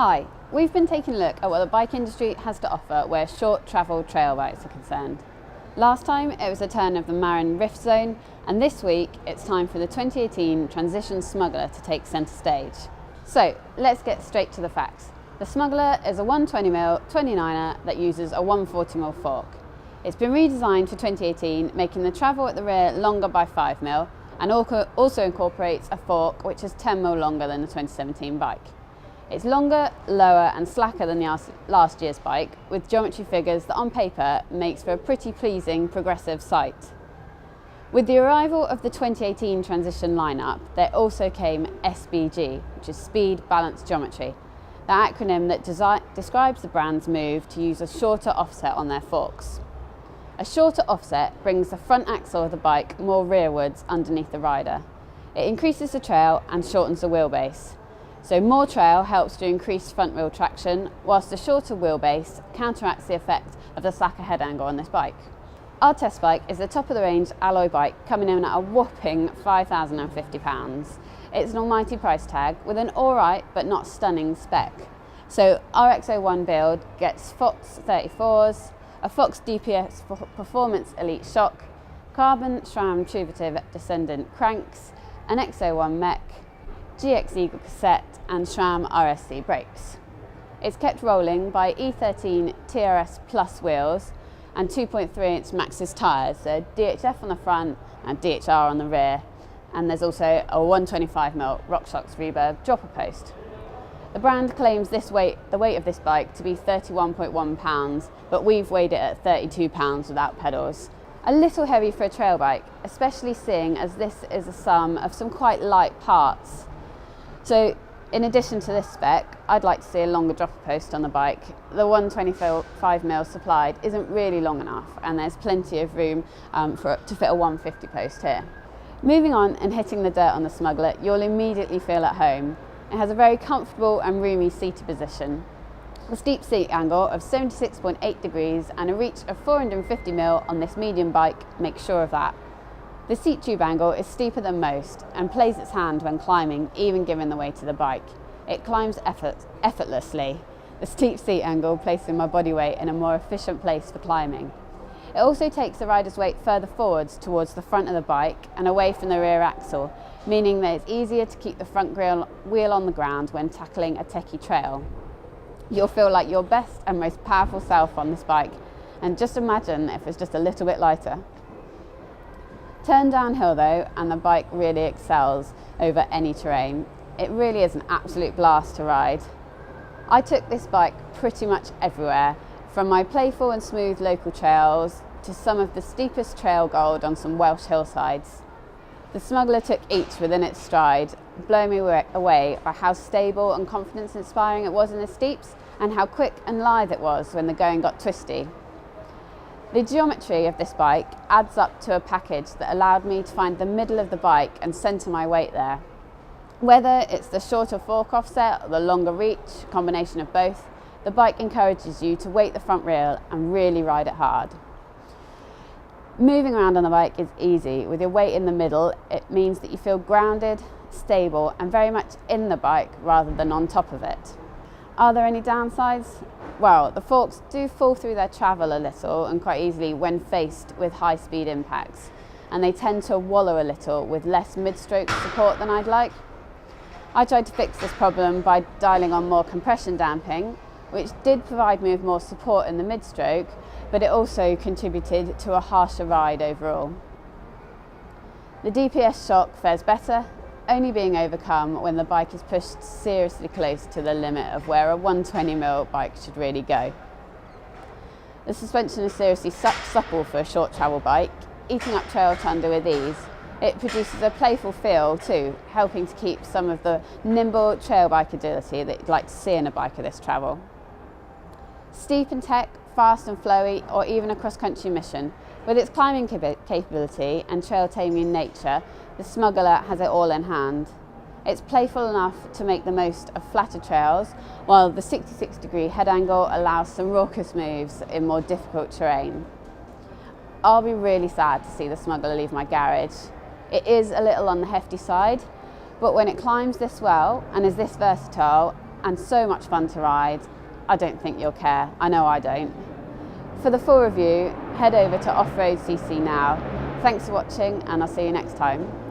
Hi, we've been taking a look at what the bike industry has to offer where short travel trail bikes are concerned. Last time it was the turn of the Marin Rift Zone, and this week it's time for the 2018 Transition Smuggler to take centre stage. So let's get straight to the facts. The Smuggler is a 120mm 29er that uses a 140mm fork. It's been redesigned for 2018, making the travel at the rear longer by 5mm, and also incorporates a fork which is 10mm longer than the 2017 bike. It's longer, lower and slacker than last year's bike, with geometry figures that on paper makes for a pretty pleasing progressive sight. With the arrival of the 2018 Transition lineup, there also came SBG, which is Speed Balance Geometry, the acronym that describes the brand's move to use a shorter offset on their forks. A shorter offset brings the front axle of the bike more rearwards underneath the rider. It increases the trail and shortens the wheelbase. So more trail helps to increase front wheel traction, whilst the shorter wheelbase counteracts the effect of the slacker head angle on this bike. Our test bike is the top of the range alloy bike, coming in at a whopping £5,050. It's an almighty price tag with an alright but not stunning spec. So our X01 build gets Fox 34s, a Fox DPS Performance Elite shock, carbon SRAM tuvative descendant cranks, an X01 mech, GX Eagle cassette and SRAM RSC brakes. It's kept rolling by E13 TRS Plus wheels and 2.3-inch Maxxis tyres, so DHF on the front and DHR on the rear, and there's also a 125mm RockShox Reverb dropper post. The brand claims the weight of this bike to be 31.1 pounds, but we've weighed it at 32 pounds without pedals. A little heavy for a trail bike, especially seeing as this is a sum of some quite light parts. So in addition to this spec, I'd like to see a longer dropper post on the bike. The 125mm supplied isn't really long enough, and there's plenty of room to fit a 150 post here. Moving on and hitting the dirt on the Smuggler, you'll immediately feel at home. It has a very comfortable and roomy seated position. A steep seat angle of 76.8 degrees and a reach of 450mm on this medium bike makes sure of that. The seat tube angle is steeper than most and plays its hand when climbing, even given the weight of the bike. It climbs effortlessly, the steep seat angle placing my body weight in a more efficient place for climbing. It also takes the rider's weight further forwards towards the front of the bike and away from the rear axle, meaning that it's easier to keep the front wheel on the ground when tackling a techie trail. You'll feel like your best and most powerful self on this bike, and just imagine if it's just a little bit lighter. Turn downhill though, and the bike really excels over any terrain. It really is an absolute blast to ride. I took this bike pretty much everywhere, from my playful and smooth local trails to some of the steepest trail gold on some Welsh hillsides. The Smuggler took each within its stride, blowing me away by how stable and confidence inspiring it was in the steeps and how quick and lithe it was when the going got twisty. The geometry of this bike adds up to a package that allowed me to find the middle of the bike and centre my weight there. Whether it's the shorter fork offset or the longer reach, combination of both, the bike encourages you to weight the front rail and really ride it hard. Moving around on the bike is easy. With your weight in the middle, it means that you feel grounded, stable and very much in the bike rather than on top of it. Are there any downsides? Well, the forks do fall through their travel a little and quite easily when faced with high speed impacts, and they tend to wallow a little with less mid-stroke support than I'd like. I tried to fix this problem by dialing on more compression damping, which did provide me with more support in the mid-stroke, but it also contributed to a harsher ride overall. The DPS shock fares better, only being overcome when the bike is pushed seriously close to the limit of where a 120mm bike should really go. The suspension is seriously supple for a short travel bike, eating up trail thunder with ease. It produces a playful feel too, helping to keep some of the nimble trail bike agility that you'd like to see in a bike of this travel. Steep and tech, fast and flowy, or even a cross-country mission, with its climbing capability and trail-taming nature, the Smuggler has it all in hand. It's playful enough to make the most of flatter trails, while the 66-degree head angle allows some raucous moves in more difficult terrain. I'll be really sad to see the Smuggler leave my garage. It is a little on the hefty side, but when it climbs this well and is this versatile, and so much fun to ride. I don't think you'll care. I know I don't. For the full review, head over to Off Road CC now. Thanks for watching, and I'll see you next time.